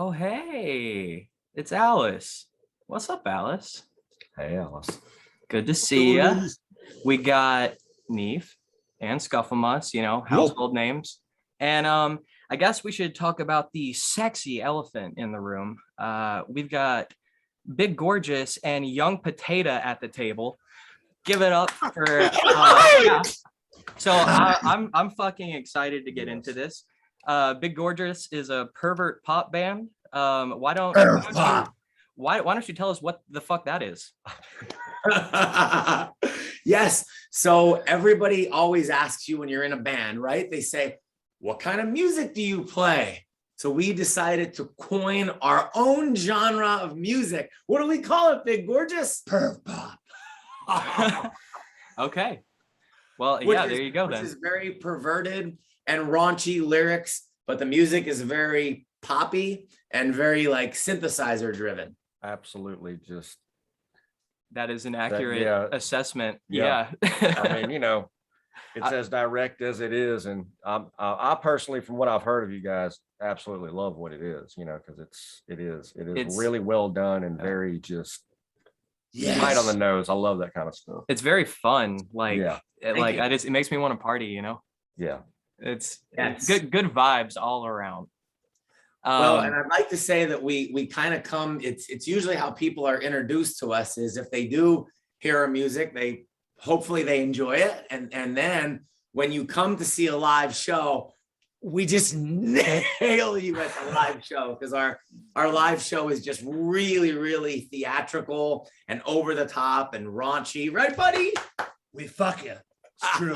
Oh, hey, it's Alice. What's up, Alice? Hey, Alice. Good to see ya. We got Neve and Scufflemus, household names. And I guess we should talk about the sexy elephant in the room. We've got Big Gorgeous and Young Potata at the table. Give it up for yeah. So I'm fucking excited to get into this. Big Gorgeous is a pervert pop band. Why don't you tell us what the fuck that is? Yes. So everybody always asks you when you're in a band, right? They say, what kind of music do you play? So we decided to coin our own genre of music. What do we call it, Big Gorgeous? Perv-pop. Okay. Well, yeah, there you go then. Which is very perverted and raunchy lyrics, but the music is very poppy and very like synthesizer driven. Absolutely. Just that is an accurate assessment. Yeah. I mean, it's as direct as it is. And I personally, from what I've heard of you guys, absolutely love what it is, because it is really well done and very just right on the nose. I love that kind of stuff. It's very fun. It makes me want to party, Yeah. It's good vibes all around. Well, and I'd like to say that we kind of come, it's usually how people are introduced to us is if they do hear our music, hopefully they enjoy it. And then when you come to see a live show, we just nail you at the live show because our live show is just really, really theatrical and over the top and raunchy. Right, buddy? We fuck you. It's true.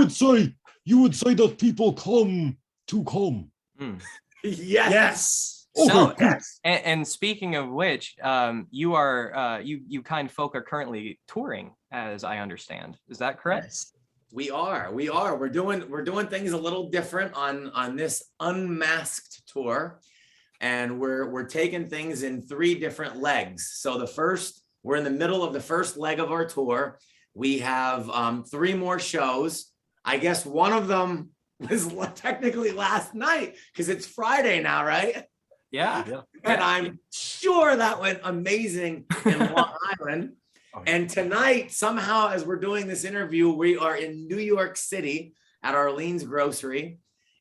so you would say that people come to come. Yes. So, okay. Yes. And speaking of which, you are you kind folk are currently touring, as I understand. Is that correct? Yes. We are. We're doing things a little different on this unmasked tour, and we're taking things in 3 different legs. So we're in the middle of the first leg of our tour. We have 3 more shows. I guess one of them was technically last night because it's Friday now, right? Yeah. And I'm sure that went amazing in Long Island. And tonight, somehow, as we're doing this interview, we are in New York City at Arlene's Grocery.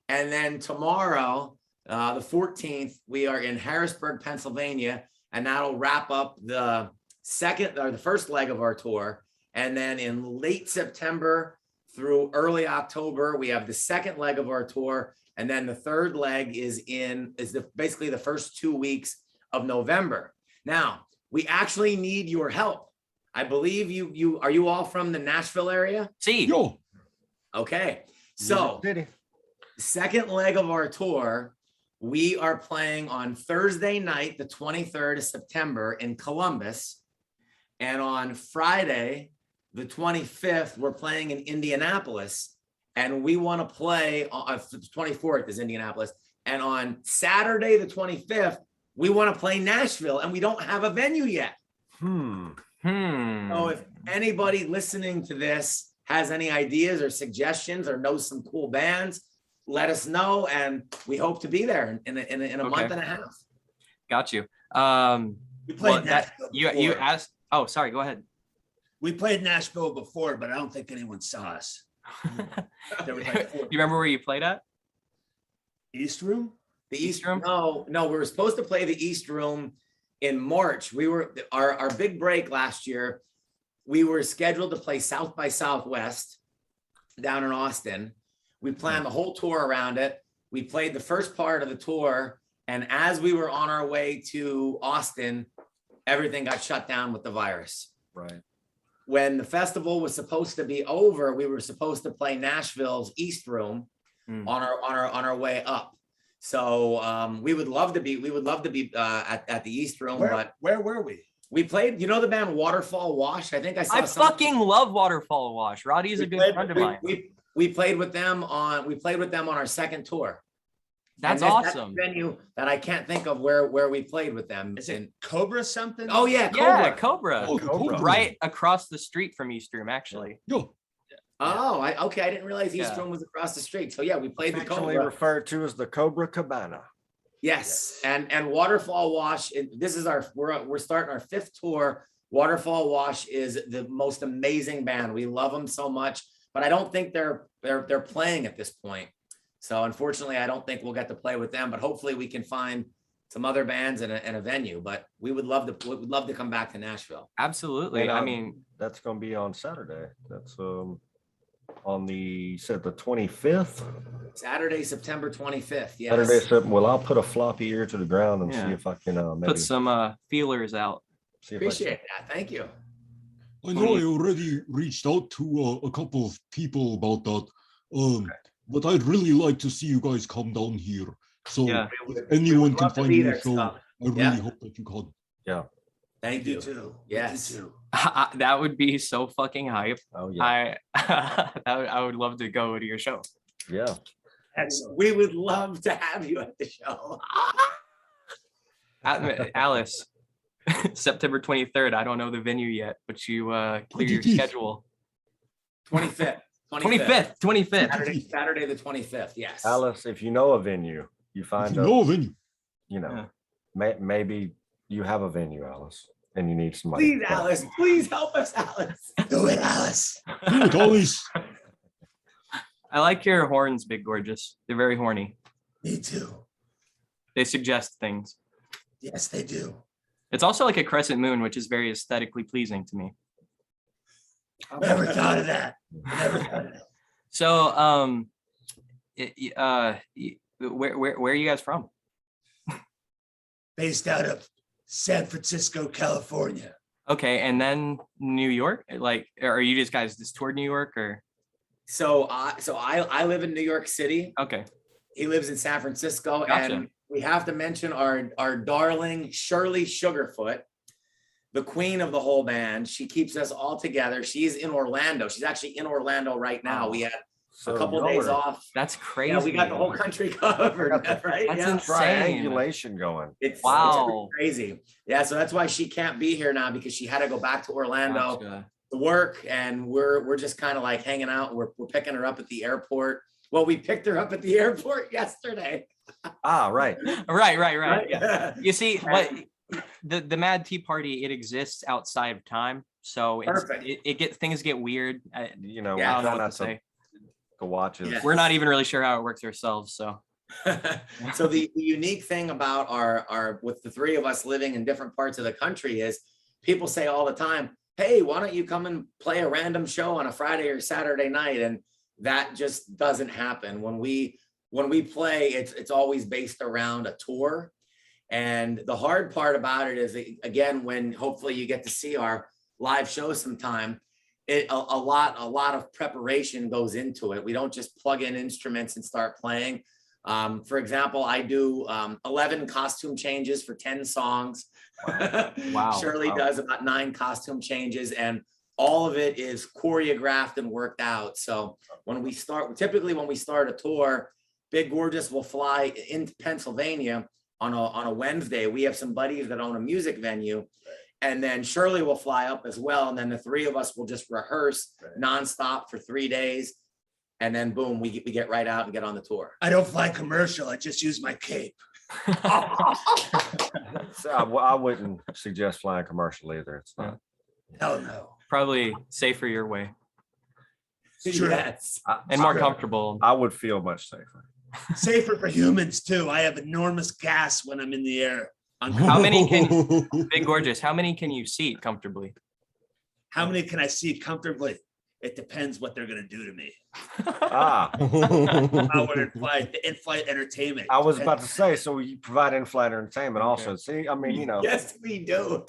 And then tomorrow, the 14th, we are in Harrisburg, Pennsylvania. And that'll wrap up the first leg of our tour. And then in late September through early October, we have the second leg of our tour. And then the third leg is basically the first 2 weeks of November. Now, we actually need your help. I believe are you all from the Nashville area? See. Yo. Okay. So second leg of our tour, we are playing on Thursday night, the 23rd of September in Columbus. And on Friday, the 25th, we're playing in Indianapolis. And we want to play on the 24th is Indianapolis. And on Saturday, the 25th, we want to play Nashville and we don't have a venue yet. So if anybody listening to this has any ideas or suggestions or knows some cool bands, let us know. And we hope to be there in a month and a half. Got you. We played Nashville before. You asked. Oh, sorry. Go ahead. We played Nashville before, but I don't think anyone saw us. You remember where you played at? East Room? The East Room? No, we were supposed to play the East Room in March. We were our big break last year. We were scheduled to play South by Southwest down in Austin. We planned the whole tour around it. We played the first part of the tour, and as we were on our way to Austin, everything got shut down with the virus. Right. When the festival was supposed to be over, we were supposed to play Nashville's East Room on our way up. So we would love to be at the East Room. Where were we? We played, the band Waterfall Wash. I think I fucking love Waterfall Wash. Roddy's a good friend of mine. We played with them on our second tour. That's awesome. That's a venue that I can't think of where we played with them. Is it Cobra something? Oh yeah, Cobra. Yeah, Cobra. Oh, Cobra. Right across the street from East Room, actually. Yo. Oh, I didn't realize East Room was across the street. So yeah, we played the Cobra. Referred to as the Cobra Cabana. Yes, and Waterfall Wash. This is we're starting our 5th tour. Waterfall Wash is the most amazing band. We love them so much, but I don't think they're playing at this point. So unfortunately, I don't think we'll get to play with them. But hopefully, we can find some other bands and a venue. But we would love to come back to Nashville. Absolutely. And, I mean, that's going to be on Saturday. That's on the 25th. Saturday, September 25th. Yes. Saturday, well, I'll put a floppy ear to the ground and see if I can maybe put some feelers out. Appreciate that. Thank you. I know I already reached out to a couple of people about that, but I'd really like to see you guys come down here. So if anyone can find you a show, I really hope that you can. Yeah. Thank you too. Yes. That would be so fucking hype. Oh yeah. I would love to go to your show. Yeah. We would love to have you at the show. Alice, September 23rd. I don't know the venue yet, but you clear your schedule. 25th. 25th. Saturday the 25th. Yes. Alice, if you know a venue, you find a venue. You know, maybe you have a venue, Alice, and you need somebody. Please, Alice. Please help us, Alice. Do it, Alice. Do it, Alice. I like your horns, Big Gorgeous. They're very horny. Me too. They suggest things. Yes, they do. It's also like a crescent moon, which is very aesthetically pleasing to me. I've never thought of that. So, where are you guys from? Based out of San Francisco, California. Okay, and then New York. Like, are you just toured New York or? So I live in New York City. Okay. He lives in San Francisco, Gotcha. and we have to mention our darling Shirley Sugarfoot, the queen of the whole band. She keeps us all together. She's in Orlando. She's actually in Orlando right now. We had a couple of days off. That's crazy. Yeah, we got the whole country covered, right? That's yeah. insane. Triangulation going. It's wow. crazy. Yeah, so that's why she can't be here now, because she had to go back to Orlando to work, and we're just kind of like hanging out. We're picking her up at the airport. Well, we picked her up at the airport yesterday. Right. Right. Yeah. You see, what the Mad Tea Party, it exists outside of time, so things get weird. You know, I don't know what to say. To watch it. We're not even really sure how it works ourselves. So, so the unique thing about our with the three of us living in different parts of the country is people say all the time, "Hey, why don't you come and play a random show on a Friday or Saturday night?" And that just doesn't happen. When we play, it's always based around a tour. And the hard part about it is, again, when hopefully you get to see our live show sometime, a lot of preparation goes into it. We don't just plug in instruments and start playing. For example, I do 11 costume changes for 10 songs. Wow. Shirley does about 9 costume changes, and all of it is choreographed and worked out. So typically when we start a tour, Big Gorgeous will fly into Pennsylvania on a Wednesday. We have some buddies that own a music venue, and then Shirley will fly up as well. And then the three of us will just rehearse nonstop for 3 days. And then boom, we get right out and get on the tour. I don't fly commercial. I just use my cape. So I wouldn't suggest flying commercial either. It's not. Hell no. Probably safer your way. Sure. Yes. And more comfortable. I would feel much safer. Safer for humans too. I have enormous gas when I'm in the air. How many Big Gorgeous, how many can you seat comfortably? How many can I seat comfortably? It depends what they're gonna do to me. In-flight entertainment. I was about to say, so you provide in-flight entertainment also. See, I mean, you know. Yes, we do.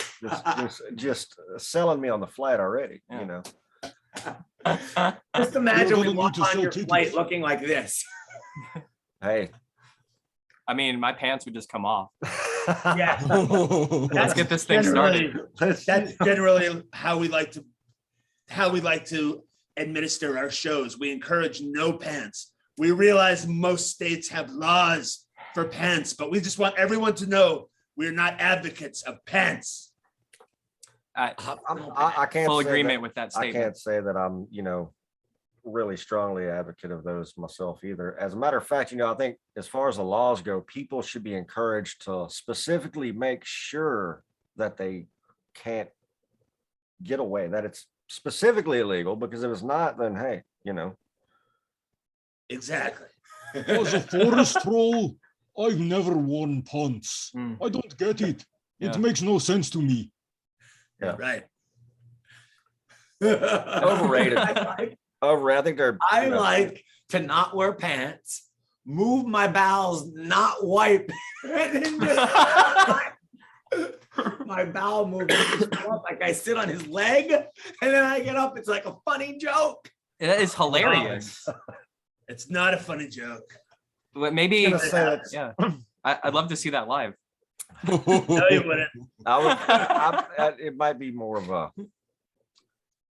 just selling me on the flight already, you know. Just imagine we walk on your flight looking like this. Hey. I mean, my pants would just come off. Yeah. Let's get this thing started. That's generally how we like to administer our shows. We encourage no pants. We realize most states have laws for pants, but we just want everyone to know we're not advocates of pants. I can't full say agreement that, with that statement. I can't say that I'm, you know, really strongly advocate of those myself either. As a matter of fact, I think as far as the laws go, people should be encouraged to specifically make sure that they can't get away, that it's specifically illegal, because if it's not, then hey, Exactly. As a forest troll, I've never worn pants. I don't get it. It makes no sense to me. Yeah. Right. Overrated. I think they're. I like to not wear pants, move my bowels, not wipe, and then just my bowel movement. Like I sit on his leg, and then I get up. It's like a funny joke. It is hilarious. It's not a funny joke. But maybe, yeah. I'd love to see that live. No, you wouldn't. It might be more of a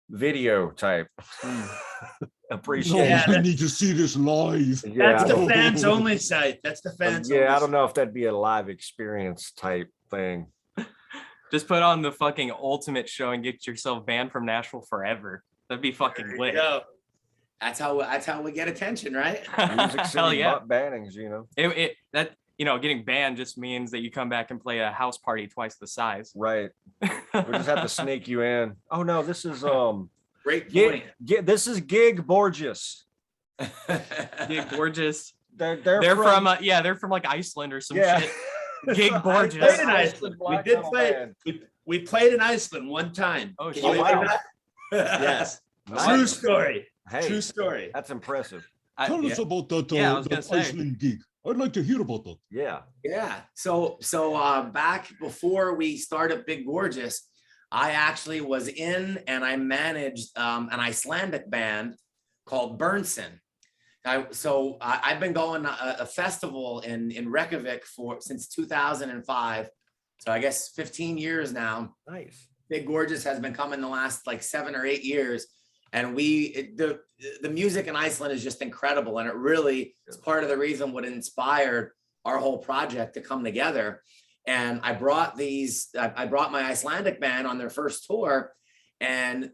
video type appreciation. No, I need to see this live. Yeah, That's the fans only site. That's the fans. Yeah, only I don't know if that'd be a live experience type thing. Just put on the fucking ultimate show and get yourself banned from Nashville forever. That'd be fucking lit. That's how we get attention, right? Hell yeah. Bannings, getting banned just means that you come back and play a house party twice the size. Right. We just have to sneak you in. Oh no, this is great point. This is Gig Borges. Gig Borges. They're from they're from like Iceland or some shit. Gig Borges. We played in Iceland. We played in Iceland one time. Oh shit! Wow. Yes. Nice. True story. Hey, true story. That's impressive. Tell us about that Iceland gig. I'd like to hear about that. Yeah. So back before we started Big Gorgeous, I actually was in and I managed an Icelandic band called Bernsen. I've been going a festival in Reykjavik since 2005. So I guess 15 years now. Nice. Big Gorgeous has been coming the last like 7 or 8 years. And the music in Iceland is just incredible. And it really is part of the reason what inspired our whole project to come together. And I brought my Icelandic band on their first tour, and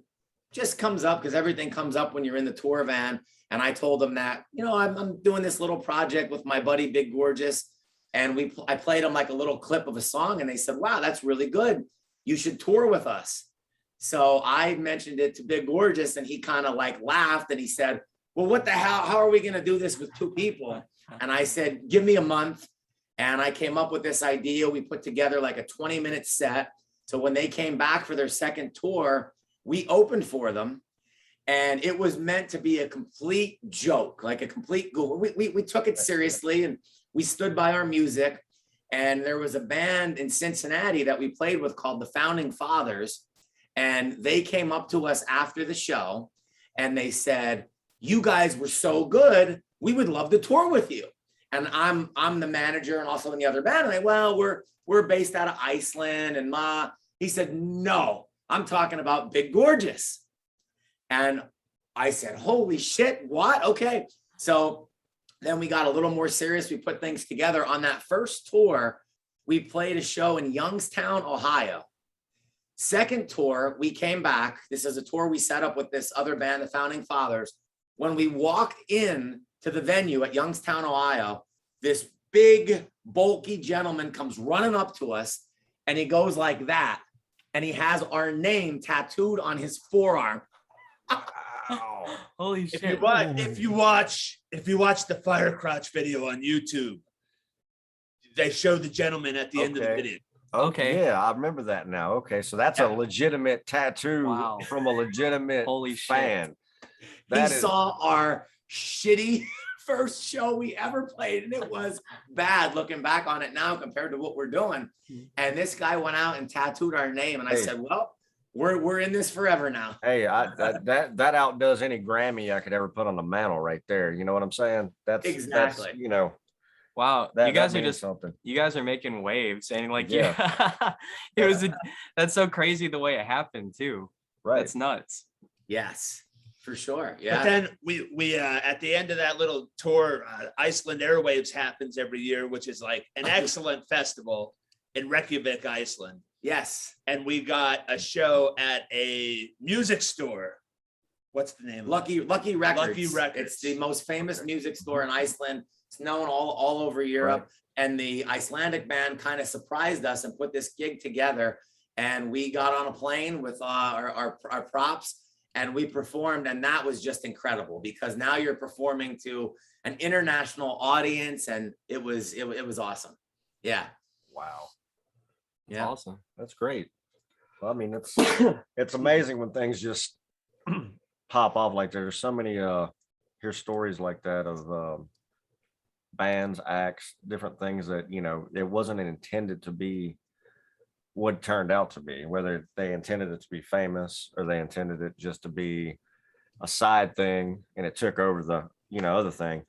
just comes up because everything comes up when you're in the tour van. And I told them that, I'm doing this little project with my buddy Big Gorgeous. And I played them like a little clip of a song, and they said, wow, that's really good. You should tour with us. So I mentioned it to Big Gorgeous, and he kind of like laughed, and he said, well, what the hell? How are we going to do this with 2 people? And I said, give me a month. And I came up with this idea. We put together like a 20-minute set. So when they came back for their second tour, we opened for them. And it was meant to be a complete joke, like a complete we took it seriously, and we stood by our music. And there was a band in Cincinnati that we played with called the Founding Fathers. And they came up to us after the show and they said, you guys were so good, we would love to tour with you. And I'm the manager and also in the other band. And we're based out of Iceland. And he said, no, I'm talking about Big Gorgeous. And I said, holy shit, what? Okay. So then we got a little more serious. We put things together. On that first tour, we played a show in Youngstown, Ohio. Second tour, we came back. This is a tour we set up with this other band, the Founding Fathers. When we walked in to the venue at Youngstown, Ohio, this big, bulky gentleman comes running up to us, and he goes like that. And he has our name tattooed on his forearm. Holy shit. If you watch the Fire Crotch video on YouTube, they show the gentleman at the end of the video. Okay. Yeah, I remember that now. Okay, so that's a legitimate tattoo from a legitimate fan. He saw our shitty first show we ever played, and it was bad looking back on it now compared to what we're doing. And this guy went out and tattooed our name, and I said, well, we're in this forever now. Hey, that outdoes any Grammy I could ever put on the mantle right there. You know what I'm saying? That's exactly. Wow, you guys are just something. You guys are making waves, and like that's so crazy the way it happened too. Right, that's nuts. Yes, for sure. Yeah. But then we at the end of that little tour, Iceland Airwaves happens every year, which is like an excellent festival in Reykjavik, Iceland. Yes, and we got a show at a music store What's the name? Lucky Records. Lucky Records. It's the most famous music store in Iceland. It's known all over Europe. Right. And the Icelandic band kind of surprised us and put this gig together. And we got on a plane with our props and we performed. And that was just incredible because now you're performing to an international audience, and it was awesome. Yeah. Wow. Yeah. Awesome. That's great. Well, I mean, it's amazing when things just pop off like that. There's so many hear stories like that of bands, acts, different things that, you know, it wasn't intended to be what it turned out to be, whether they intended it to be famous or they intended it just to be a side thing and it took over the, you know, other thing.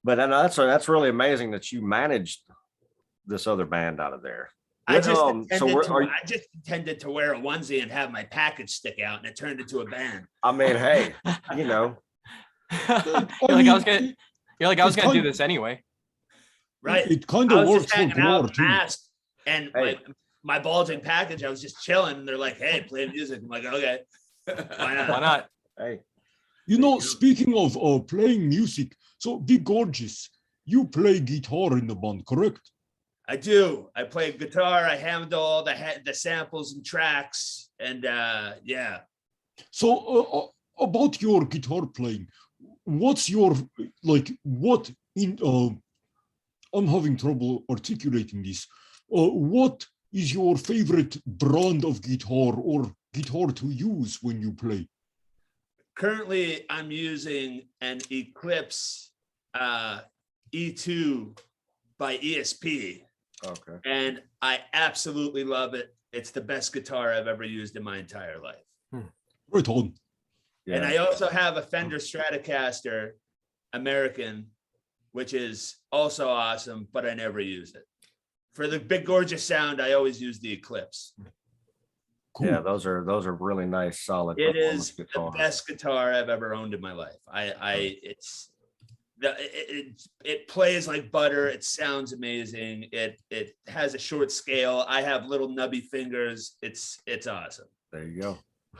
But that's really amazing that you managed this other band out of there. I just intended to wear a onesie and have my package stick out, and it turned into a band. I mean, hey, you know, I was gonna do this anyway. Right. It kind of works for Guar too. And my bulging package, I was just chilling, and they're like, "Hey, play music." I'm like, "Okay, why not?" Why not? Hey, you know, speaking of playing music, so Big Gorgeous, you play guitar in the band, correct? I do. I play guitar. I handle all the samples and tracks, and yeah. So about your guitar playing, what's your what in I'm having trouble articulating this. What is your favorite brand of guitar or guitar to use when you play? Currently, I'm using an Eclipse E2 by ESP. Okay. And I absolutely love it. It's the best guitar I've ever used in my entire life. Right on. Yeah. And I also have a Fender Stratocaster American, which is also awesome, but I never use it. For the Big Gorgeous sound, I always use the Eclipse. Cool. Yeah, those are really nice, solid. It is the best guitar I've ever owned in my life. It plays like butter. It sounds amazing. It has a short scale. I have little nubby fingers. It's awesome. There you go.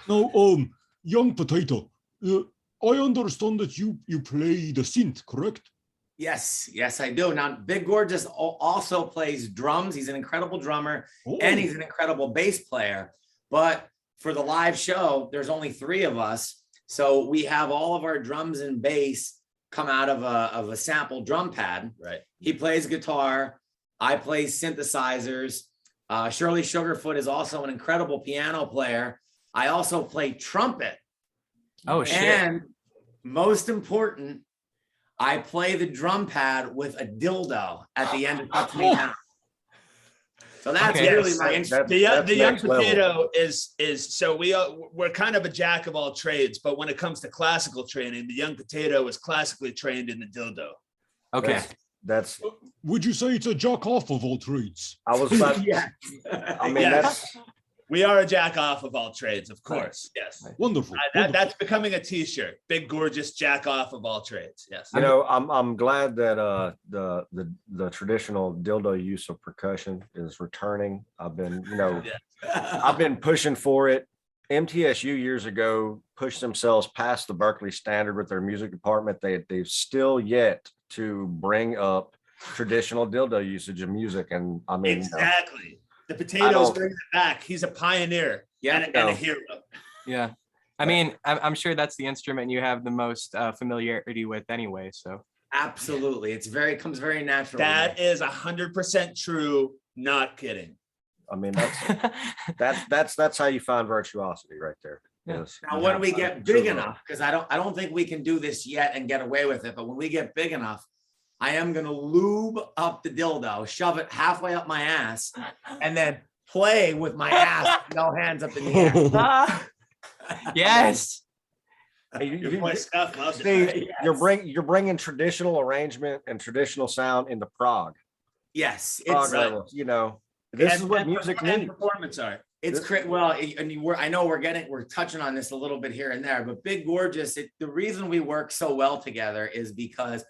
Now, young Potato, I understand that you play the synth, correct? Yes, I do. Now, Big Gorgeous also plays drums. He's an incredible drummer, and he's an incredible bass player. But for the live show, there's only 3 of us, so we have all of our drums and bass come out of a sample drum pad. Right. He plays guitar. I play synthesizers. Shirley Sugarfoot is also an incredible piano player. I also play trumpet. Oh, shit. And most important, I play the drum pad with a dildo at the end of Touch Me Now. So that's really my instrument. The young potato is so we're kind of a jack of all trades, but when it comes to classical training, the young potato is classically trained in the dildo. Okay. That's would you say it's a jack off of all trades? I was about yeah. I mean, we are a jack off of all trades, of course. Yes. Wonderful. That's becoming a t-shirt. Big Gorgeous jack off of all trades. Yes. You know, I'm glad that the traditional dildo use of percussion is returning. I've been, you know, I've been pushing for it. MTSU years ago pushed themselves past the Berkeley standard with their music department. They've still yet to bring up traditional dildo usage of music. And I mean, exactly. You know, the potatoes bring it back. He's a pioneer and a hero. Yeah. I mean, I'm sure that's the instrument you have the most familiarity with anyway. So absolutely. Comes very natural. That is 100% true. Not kidding. I mean, that's how you find virtuosity right there. Yeah. Now, when we get big enough, because I don't think we can do this yet and get away with it, but when we get big enough, I am going to lube up the dildo, shove it halfway up my ass, and then play with my ass, no hands up in the air. Yes. You're bringing traditional arrangement and traditional sound into prog. Yes, it's level, you know. This is what music needs. Performance art. It's great. Well, and I know we're touching on this a little bit here and there, but Big Gorgeous, the reason we work so well together is because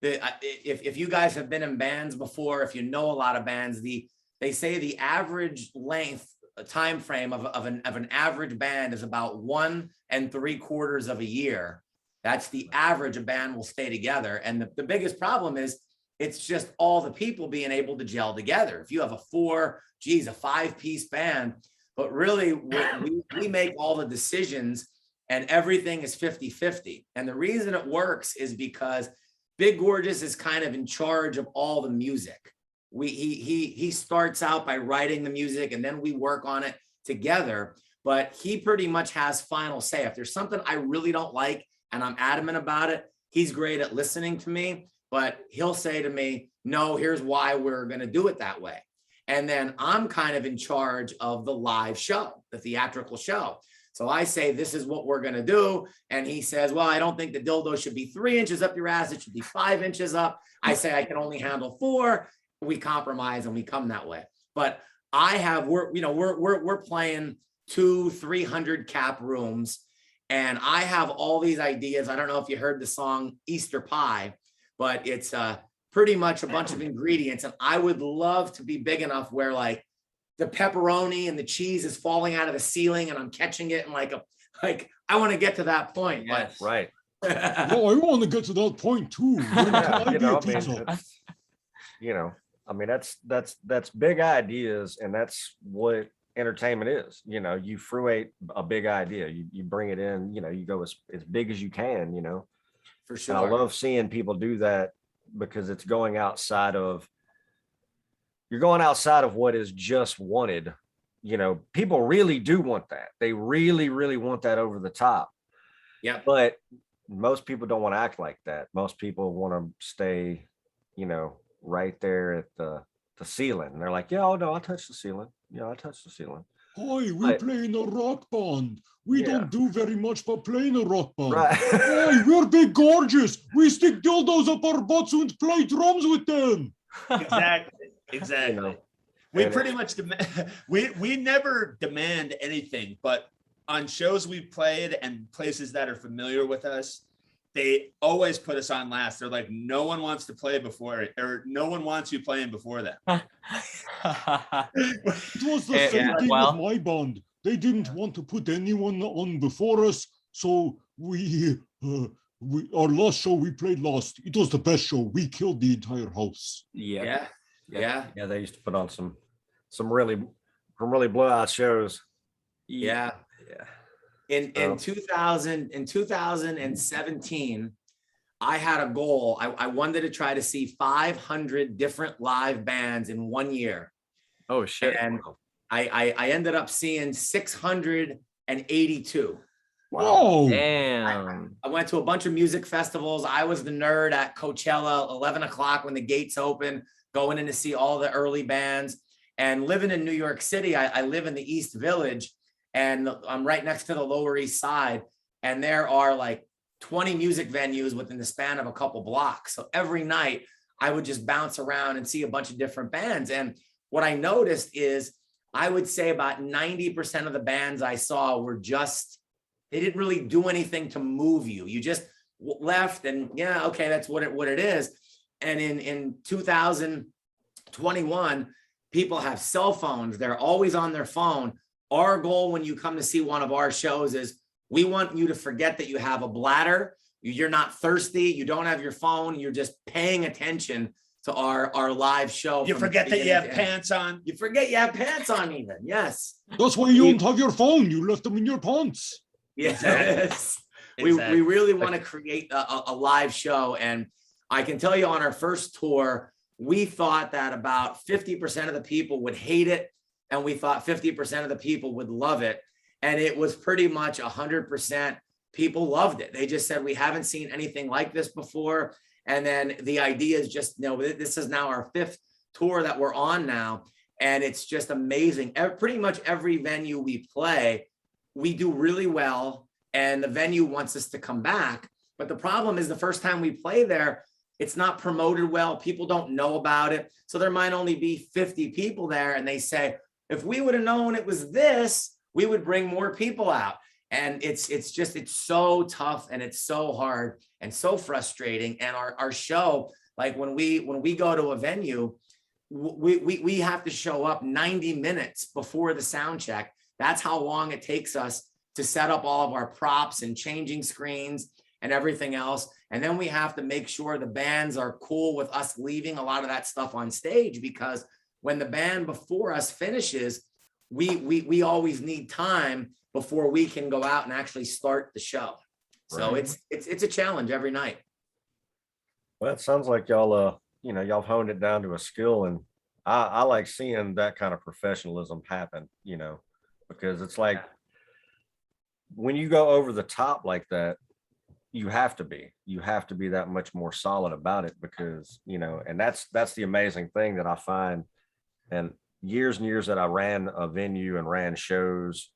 if you guys have been in bands before, if you know a lot of bands, they say the average length time frame of an average band is about 1 3/4 of a year. That's the average a band will stay together. And the biggest problem is it's just all the people being able to gel together. If you have a 5-piece band, but really we make all the decisions and everything is 50-50. And the reason it works is because Big Gorgeous is kind of in charge of all the music. He starts out by writing the music and then we work on it together, but he pretty much has final say. If there's something I really don't like and I'm adamant about it, he's great at listening to me, but he'll say to me, no, here's why we're going to do it that way. And then I'm kind of in charge of the live show, the theatrical show. So I say, this is what we're going to do. And he says, well, I don't think the dildo should be 3 inches up your ass. It should be 5 inches up. I say, I can only handle 4. We compromise and we come that way. But we're playing 200-300 cap rooms. And I have all these ideas. I don't know if you heard the song Easter Pie, but it's pretty much a bunch of ingredients. And I would love to be big enough where like the pepperoni and the cheese is falling out of the ceiling and I'm catching it and like I want to get to that point. Yes. But Right. No, I want to get to that point too. When can I be a pizza? That's big ideas, and that's what entertainment is. You fruit a big idea, you bring it in, you go as big as you can, for sure. And I love seeing people do that because it's going outside of what is just wanted. People really do want that. They really, really want that over the top. Yeah. But most people don't want to act like that. Most people want to stay, right there at the ceiling. And they're like, yeah, oh no, I touched the ceiling. Yeah, I touched the ceiling. Hi, we play in a rock band. We don't do very much but play in a rock band. Right. Hi, we're Big Gorgeous. We stick dildos up our butts and play drums with them. Exactly. We pretty much we never demand anything, but on shows we've played and places that are familiar with us, they always put us on last. They're like, no one wants to play before it, or no one wants you playing before that. It was the same thing with my band. They didn't want to put anyone on before us, so we our last show we played last. It was the best show. We killed the entire house. Yeah. They used to put on some really blowout shows. Yeah. In 2017, I had a goal. I wanted to try to see 500 different live bands in 1 year. Oh shit. And I ended up seeing 682. Wow. Damn. I went to a bunch of music festivals. I was the nerd at Coachella, 11 o'clock when the gates open, going in to see all the early bands. And living in New York City, I live in the East Village. And I'm right next to the Lower East Side. And there are like 20 music venues within the span of a couple blocks. So every night I would just bounce around and see a bunch of different bands. And what I noticed is I would say about 90% of the bands I saw were just, they didn't really do anything to move you. You just left and yeah, okay, that's what it is. And in 2021, people have cell phones. They're always on their phone. Our goal when you come to see one of our shows is we want you to forget that you have a bladder. You're not thirsty. You don't have your phone. You're just paying attention to our live show. You forget that you have pants on. You forget you have pants on even. Yes. That's why you don't have your phone. You left them in your pants. Yes. Exactly. We really want to create a live show. And I can tell you on our first tour, we thought that about 50% of the people would hate it. And we thought 50% of the people would love it. And it was pretty much 100% people loved it. They just said, we haven't seen anything like this before. And then the idea is just, this is now our 5th tour that we're on now. And it's just amazing. Pretty much every venue we play, we do really well. And the venue wants us to come back. But the problem is the first time we play there, it's not promoted well. People don't know about it. So there might only be 50 people there. And they say, if we would have known it was this, we would bring more people out. And it's so tough and it's so hard and so frustrating. And our show, like when we go to a venue, we have to show up 90 minutes before the sound check. That's how long it takes us to set up all of our props and changing screens and everything else. And then we have to make sure the bands are cool with us leaving a lot of that stuff on stage, because when the band before us finishes, we always need time before we can go out and actually start the show. So Right. it's a challenge every night. Well, it sounds like y'all, y'all honed it down to a skill, and I like seeing that kind of professionalism happen, because it's like when you go over the top like that, you have to be that much more solid about it, because, and that's the amazing thing that I find. And years that I ran a venue and ran shows,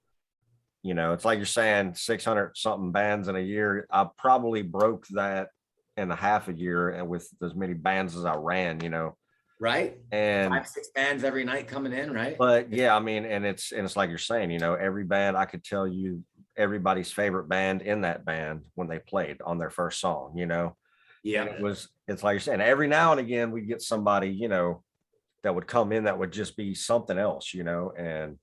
it's like you're saying 600 something bands in a year. I probably broke that in a half a year, and with as many bands as I ran, Right. and 5-6 bands every night coming in, right? But yeah, I mean, and it's like you're saying, every band, I could tell you everybody's favorite band in that band when they played on their first song, Yeah. And it's like you're saying, every now and again we get somebody, that would come in that would just be something else, and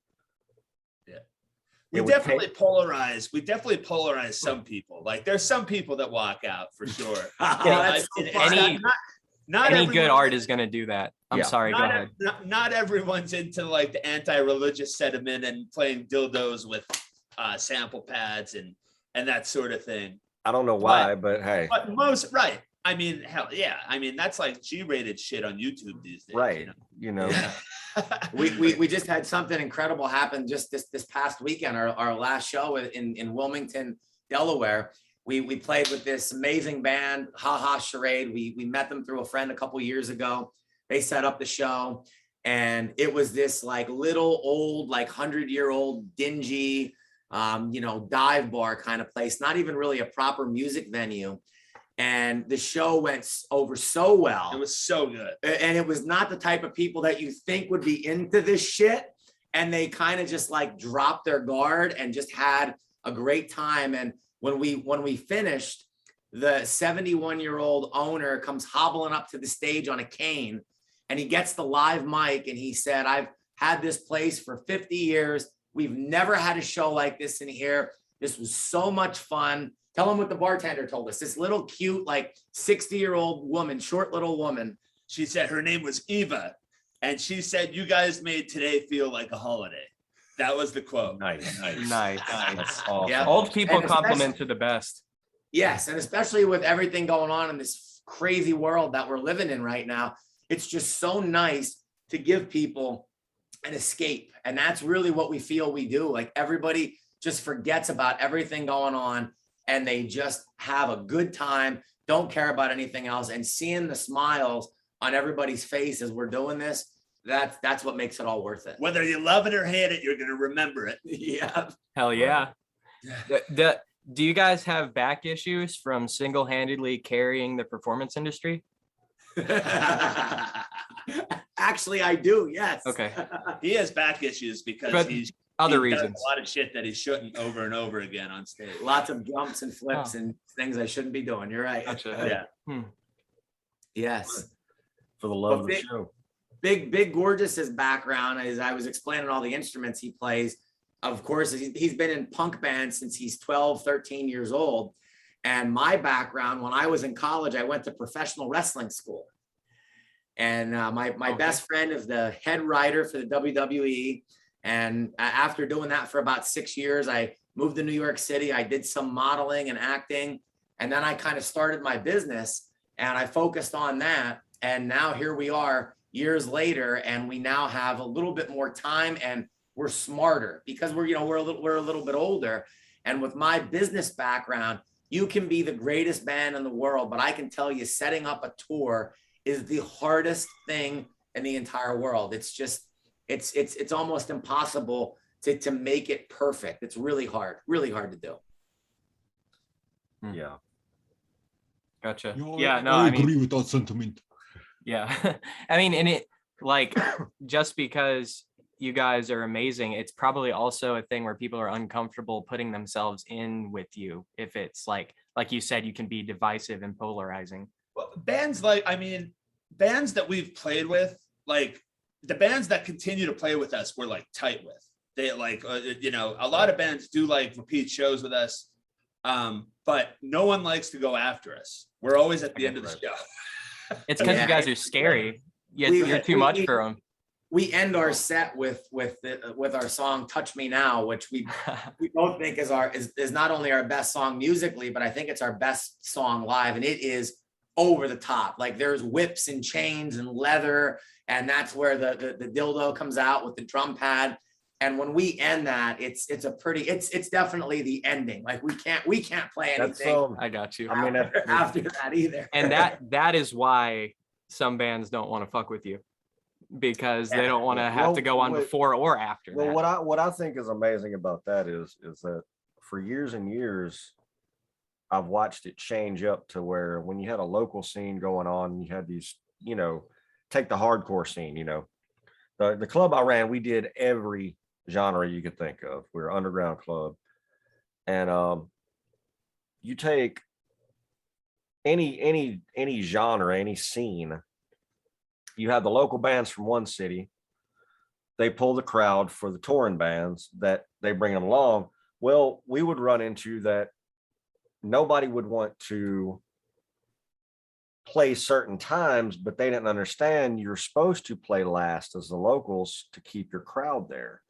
we definitely polarize some people. Like there's some people that walk out for sure. Any good art is going to do that. I'm sorry, go ahead. Not everyone's into like the anti-religious sentiment and playing dildos with sample pads and that sort of thing. I don't know why, but hey. But most, right. I mean, hell yeah. I mean, that's like G-rated shit on YouTube these days. Right. We just had something incredible happen just this past weekend, our last show in Wilmington, Delaware. We played with this amazing band, Ha Ha Charade. We met them through a friend a couple years ago. They set up the show, and it was this like little old, like 100-year-old dingy, dive bar kind of place, not even really a proper music venue. And the show went over so well. It was so good. And it was not the type of people that you think would be into this shit. And they kind of just like dropped their guard and just had a great time. And when we finished, the 71-year-old owner comes hobbling up to the stage on a cane, and he gets the live mic, and he said, "I've had this place for 50 years. We've never had a show like this in here. This was so much fun." Tell him what the bartender told us. This little cute, like 60-year-old woman, short little woman. She said her name was Eva, and she said, "You guys made today feel like a holiday." That was the quote. Nice. That's awesome. Yeah. Old people And compliment to the best. Yes, and especially with everything going on in this crazy world that we're living in right now, it's just so nice to give people an escape. And that's really what we feel we do. Like everybody just forgets about everything going on, and they just have a good time, don't care about anything else. And seeing the smiles on everybody's face as we're doing this, that's what makes it all worth it. Whether you love it or hate it, you're going to remember it. Yeah. Hell yeah. Do you guys have back issues from single-handedly carrying the performance industry? Actually, I do. Yes. Okay. He has back issues because But he's other he does reasons. a lot of shit that he shouldn't over and over again on stage. Lots of jumps and flips and things I shouldn't be doing. You're right. Gotcha. Yeah. Yes. For the love But of the show. Big Gorgeous's background, as I was explaining all the instruments he plays, of course, he's been in punk bands since he's 12, 13 years old. And my background, when I was in college, I went to professional wrestling school. And my best friend is the head writer for the WWE. And after doing that for about 6 years, I moved to New York City. I did some modeling and acting. And then I kind of started my business, and I focused on that. And now here we are years later, and we now have a little bit more time, and we're smarter because we're a little bit older. And with my business background, you can be the greatest band in the world, but I can tell you, setting up a tour is the hardest thing in the entire world. It's just, it's almost impossible to make it perfect. It's really hard to do. Yeah. Gotcha. Yeah, no, I agree with that sentiment. Yeah. I mean, and it, like, just because you guys are amazing, it's probably also a thing where people are uncomfortable putting themselves in with you. If it's like you said, you can be divisive and polarizing. Well, bands that we've played with, like the bands that continue to play with us, we're like tight with. They like, a lot of bands do like repeat shows with us. But no one likes to go after us. We're always at the end of the show. It's because you guys are scary. You're too much for them. We end our set with our song "Touch Me Now," which we both think is not only our best song musically, but I think it's our best song live, and it is over the top. Like there's whips and chains and leather, and that's where the dildo comes out with the drum pad. And when we end that, it's definitely the ending. Like we can't play anything. I got you. I mean, after that either. And that is why some bands don't want to fuck with you, because they don't want to have to go on before or after. Well, what I think is amazing about that is that for years and years, I've watched it change up to where when you had a local scene going on, you had these, take the hardcore scene, the club I ran, we did every genre you could think of. We're an underground club, and you take any genre, any scene, you have the local bands from one city, they pull the crowd for the touring bands that they bring them along. Well, we would run into that nobody would want to play certain times, but they didn't understand you're supposed to play last as the locals to keep your crowd there.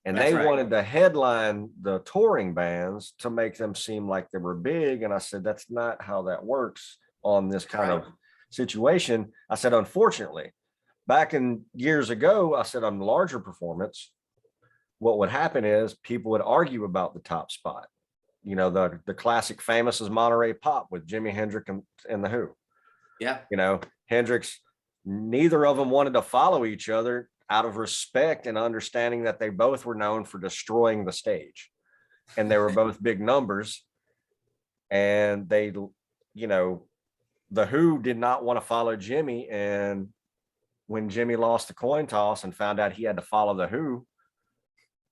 And they wanted to headline the touring bands to make them seem like they were big. And I said, that's not how that works on this kind of situation. I said, unfortunately, back in years ago, I said on larger performance, what would happen is people would argue about the top spot. The classic famous is Monterey Pop with Jimi Hendrix and the Who. Yeah. Hendrix, neither of them wanted to follow each other out of respect and understanding that they both were known for destroying the stage, and they were both big numbers. And they, the Who did not want to follow Jimmy. And when Jimmy lost the coin toss and found out he had to follow the Who,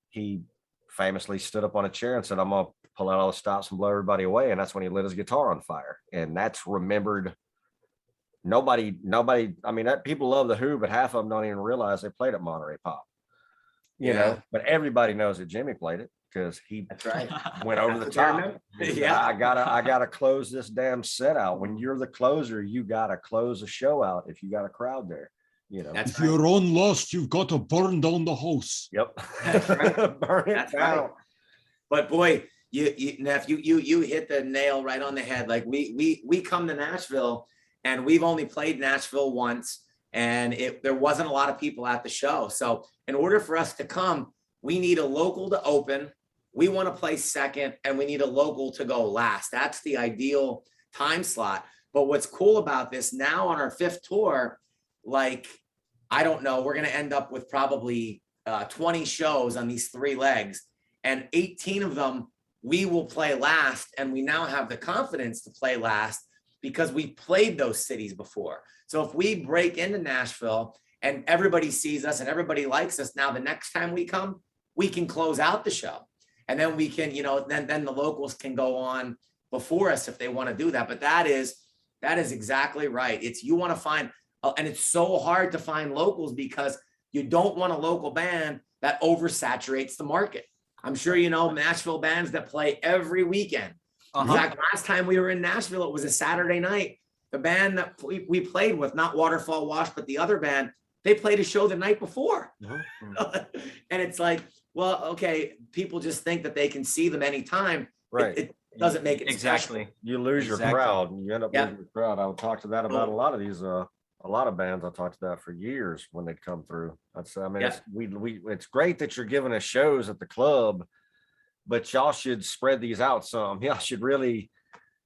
he famously stood up on a chair and said, I'm going to pull out all the stops and blow everybody away. And that's when he lit his guitar on fire. And that's remembered. Nobody, I mean, people love the Who, but half of them don't even realize they played at Monterey Pop, but everybody knows that Jimmy played it because he went over the top. Yeah. I gotta close this damn set out. When you're the closer, you gotta close a show out if you got a crowd there. If you're on Lost, you've got to burn down the house. Yep. That's right. Burn it down. Right. But boy, Neff, you hit the nail right on the head. Like we come to Nashville, and we've only played Nashville once, and there wasn't a lot of people at the show. So in order for us to come, we need a local to open. We want to play second, and we need a local to go last. That's the ideal time slot. But what's cool about this now on our 5th tour, like, I don't know, we're going to end up with probably 20 shows on these 3 legs, and 18 of them we will play last. And we now have the confidence to play last because we played those cities before. So if we break into Nashville and everybody sees us and everybody likes us, now the next time we come, we can close out the show. And then we can, then the locals can go on before us if they want to do that. But that is exactly right. You want to find, and it's so hard to find locals because you don't want a local band that oversaturates the market. I'm sure Nashville bands that play every weekend. In fact, last time we were in Nashville, it was a Saturday night. The band that we played with, not Waterfall Wash, but the other band, they played a show the night before. And it's like, well, okay, people just think that they can see them anytime. Right. It doesn't make it exactly. special. You lose your crowd, and you end up losing your crowd. I would talk to that about a lot of these, a lot of bands. I talked to that for years when they'd come through. It's great that you're giving us shows at the club, but y'all should spread these out some. Y'all should really,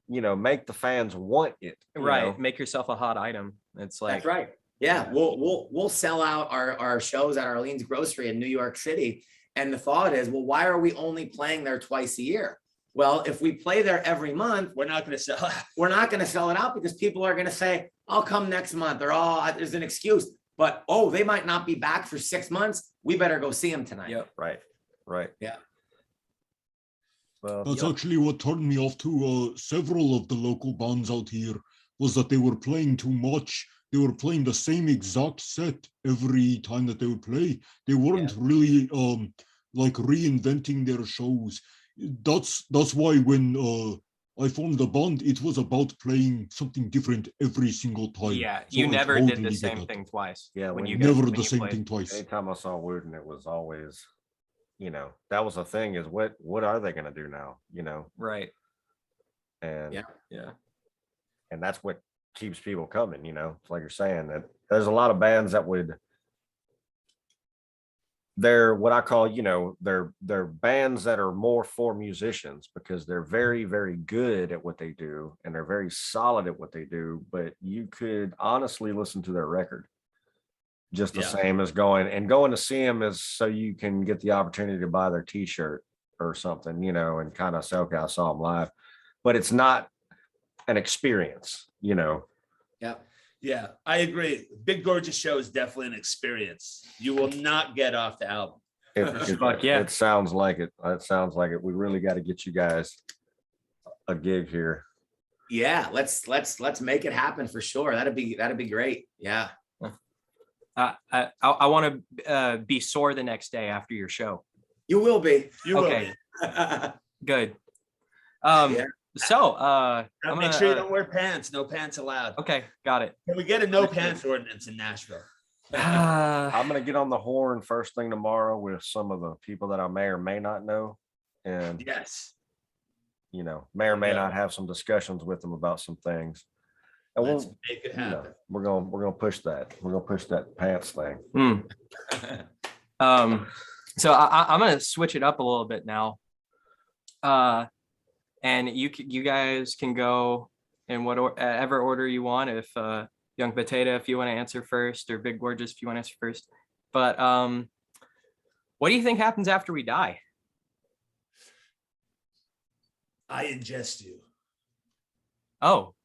make the fans want it. Right. Make yourself a hot item. It's like, that's right. Yeah. We'll sell out our shows at Arlene's Grocery in New York City. And the thought is, well, why are we only playing there twice a year? Well, if we play there every month, we're not going to sell it. We're not going to sell it out because people are going to say, I'll come next month, or there's an excuse. But they might not be back for 6 months. We better go see them tonight. Yep. Right. Yeah. Well, that's actually what turned me off to several of the local bands out here, was that they were playing too much they were playing the same exact set every time that they would play. They weren't really like reinventing their shows. That's why when I formed the band, it was about playing something different every single time. Yeah, So you I never totally did the get same that. thing twice. Yeah, when you Never when the you same played. thing twice. Anytime I saw Wooten, it was always, that was the thing, is what are they going to do now? Right. And yeah. And that's what keeps people coming, It's like you're saying, that there's a lot of bands that they're what I call, they're bands that are more for musicians, because they're very, very good at what they do and they're very solid at what they do. But you could honestly listen to their record just the same as going to see them, is so you can get the opportunity to buy their t-shirt or something, and kind of say, okay, I saw them live, but it's not an experience, Yeah, I agree. Big Gorgeous Show is definitely an experience you will not get off the album. It sounds like it. It sounds like it. We really got to get you guys a gig here. Yeah, let's make it happen for sure. That'd be great. Yeah. I want to be sore the next day after your show. You will be. You will be. Good. So make sure you don't wear pants. No pants allowed. Okay, got it. Can we get a no pants ordinance in Nashville? I'm gonna get on the horn first thing tomorrow with some of the people that I may or may not know, and may or may not have some discussions with them about some things. And Let's make it happen. We're gonna push that. We're gonna push that pants thing. So I'm gonna switch it up a little bit now. And you guys can go in whatever order you want. If Young Potata, if you want to answer first, or Big Gorgeous, if you want to answer first. But what do you think happens after we die? I ingest you. Oh.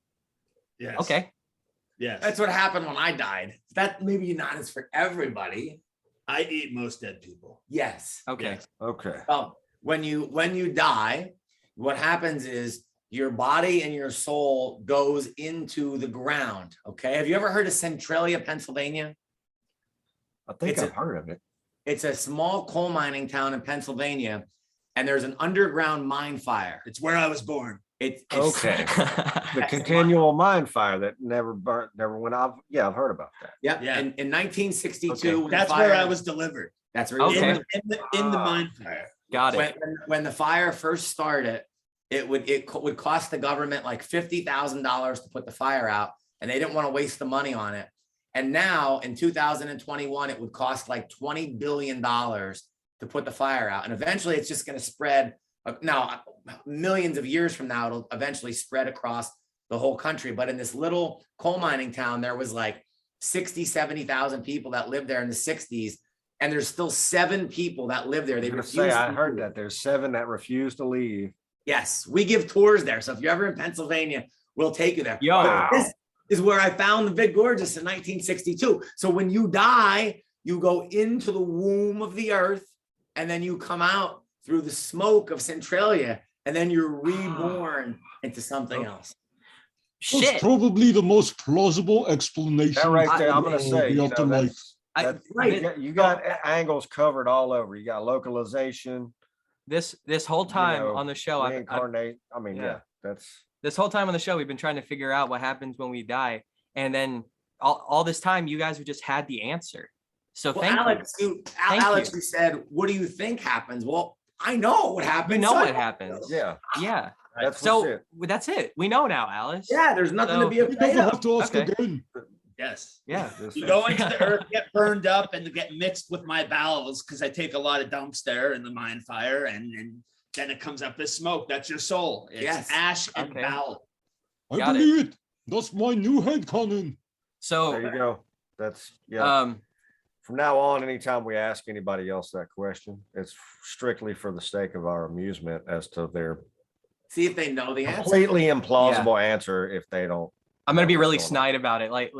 Yes. Okay. Yes. That's what happened when I died. That maybe not is for everybody. I eat most dead people. Yes. Okay. Yes. Okay. When you die, what happens is your body and your soul goes into the ground. Okay. Have you ever heard of Centralia, Pennsylvania? I think I've heard of it. It's a small coal mining town in Pennsylvania, and there's an underground mine fire. It's where I was born. It's okay. The continual mine fire that never burnt, never went off. Yeah, I've heard about that. Yep. Yeah. In 1962, Okay. That's where I was delivered. That's where Okay. In the mine fire. Got it. When the fire first started, it would cost the government like $50,000 to put the fire out, and they didn't want to waste the money on it. And now in 2021, it would cost like $20 billion to put the fire out. And eventually it's just going to spread. Now, millions of years from now, it'll eventually spread across the whole country. But in this little coal mining town, there was like 60, 70,000 people that lived there in the 60s. And there's still 7 people that live there. They refuse. I heard that there's 7 that refuse to leave. Yes, we give tours there. So if you're ever in Pennsylvania, we'll take you there. Yo. This is where I found the Big Gorgeous in 1962. So when you die, you go into the womb of the earth, and then you come out through the smoke of Centralia, and then you're reborn into something else. Shit. That's probably the most plausible explanation. That right there, I'm gonna say, the afterlife. you got angles covered all over. You got localization. This whole time on the show, reincarnate. this whole time on the show, we've been trying to figure out what happens when we die, and then all this time, you guys have just had the answer. So thank you. Alex, you said, "What do you think happens?" Well, I know what happens. You know what happens. Yeah. That's it. We know now, Alice. Yeah, there's nothing to be You never afraid of. have to ask again. Yes. Yeah. You go into the earth, get burned up, and get mixed with my bowels because I take a lot of dumps there in the mine fire, and then it comes up as smoke. That's your soul. It's ash and bowel. I believe it. That's my new headcanon. So there you go. That's From now on, anytime we ask anybody else that question, it's strictly for the sake of our amusement as to their see if they know the answer. Completely implausible answer if they don't. I'm gonna be really snide about it. Like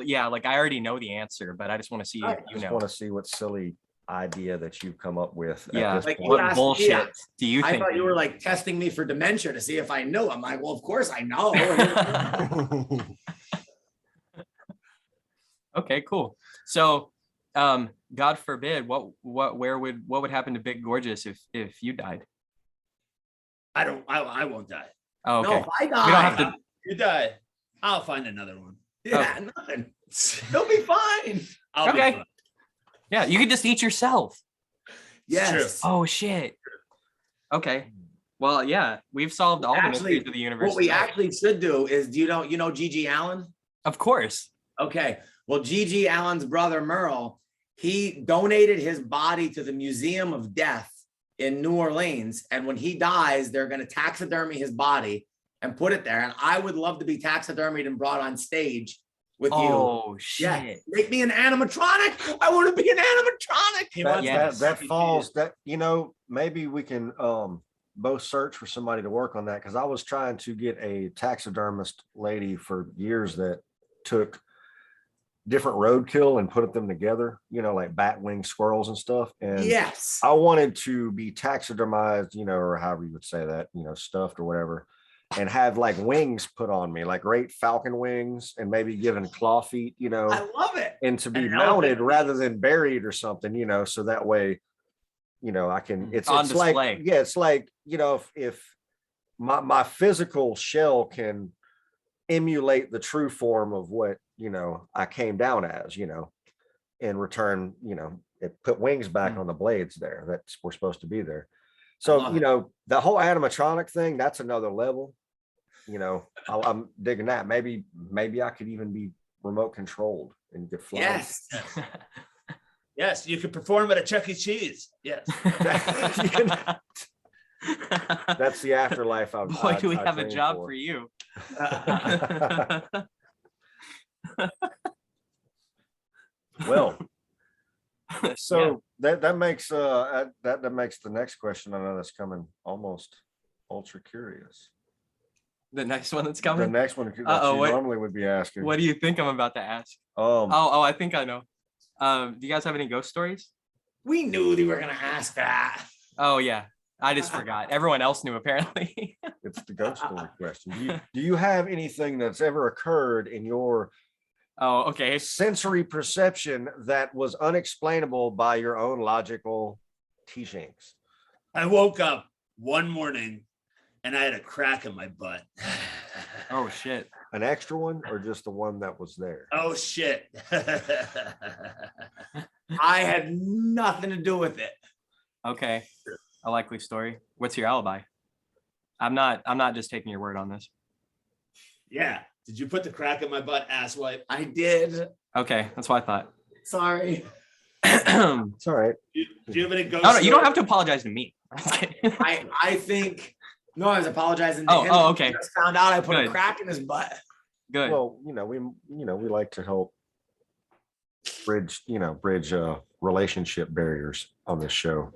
I already know the answer, but I just want to see if you know. I want to see what silly idea that you've come up with. Yeah, at this like point. what bullshit do you think? I thought you were like testing me for dementia to see if I knew. I'm like, well, of course I know. Okay, cool. So, God forbid, what would happen to Big Gorgeous if you died? I won't die. Oh, okay. No, if I We don't have die, to. You die. I'll find another one. yeah, nothing. He'll be fine. I'll Okay. be fine. Yeah, you could just eat yourself. Yes. Oh shit. Okay. Well, yeah, we've solved all the mysteries of the universe. What we tonight. actually should do is, you know Gigi Allen? Of course. Okay. Well, Gigi Allen's brother Merle, he donated his body to the Museum of Death in New Orleans. And when he dies, they're going to taxidermy his body and put it there. And I would love to be taxidermied and brought on stage with you. Oh shit. Yeah. Make me an animatronic. I want to be an animatronic. That falls, that, you know, maybe we can both search for somebody to work on that, because I was trying to get a taxidermist lady for years that took different roadkill and put them together, you know, like bat wing squirrels and stuff. And yes, I wanted to be taxidermized, you know, or however you would say that, you know, stuffed or whatever, and have like wings put on me, like great falcon wings, and maybe given claw feet, you know. I love it. And to be An mounted elephant. rather than buried or something, you know, so that way, you know, I can, it's On it's display. like, yeah, it's like, you know, if my physical shell can emulate the true form of what, you know, I came down as, you know, in return, you know, it put wings back on the blades there that's we're supposed to be there. So, you know, the whole animatronic thing, that's another level. You know, I'm digging that. Maybe I could even be remote controlled and get fly. Yes. Yes, you could perform at a Chuck E. Cheese. Yes. That's the afterlife. Boy, do we have a trained job for you. Well, so that makes that makes the next question I know that's coming almost ultra curious. The next one that's The coming. next one that you what- normally would be asking. What do you think I'm about to ask? Oh, I think I know. Do you guys have any ghost stories? We knew they were going to ask that. Oh yeah, I just forgot. Everyone else knew apparently. It's the ghost story question. Do you have anything that's ever occurred in your Oh, okay. sensory perception that was unexplainable by your own logical teachings? I woke up one morning and I had a crack in my butt. Oh shit. An extra one or just the one that was there? Oh shit. I had nothing to do with it. Okay. A likely story. What's your alibi? I'm not just taking your word on this. Yeah. Did you put the crack in my butt, asswipe? I did. Okay, that's what I thought. Sorry. It's all right. Do you have any ghost? No, you don't have to apologize to me. I think, no, I was apologizing to him. Oh, okay. I just found out I put Good. a crack in his butt. Good. Well, we like to help bridge relationship barriers on this show.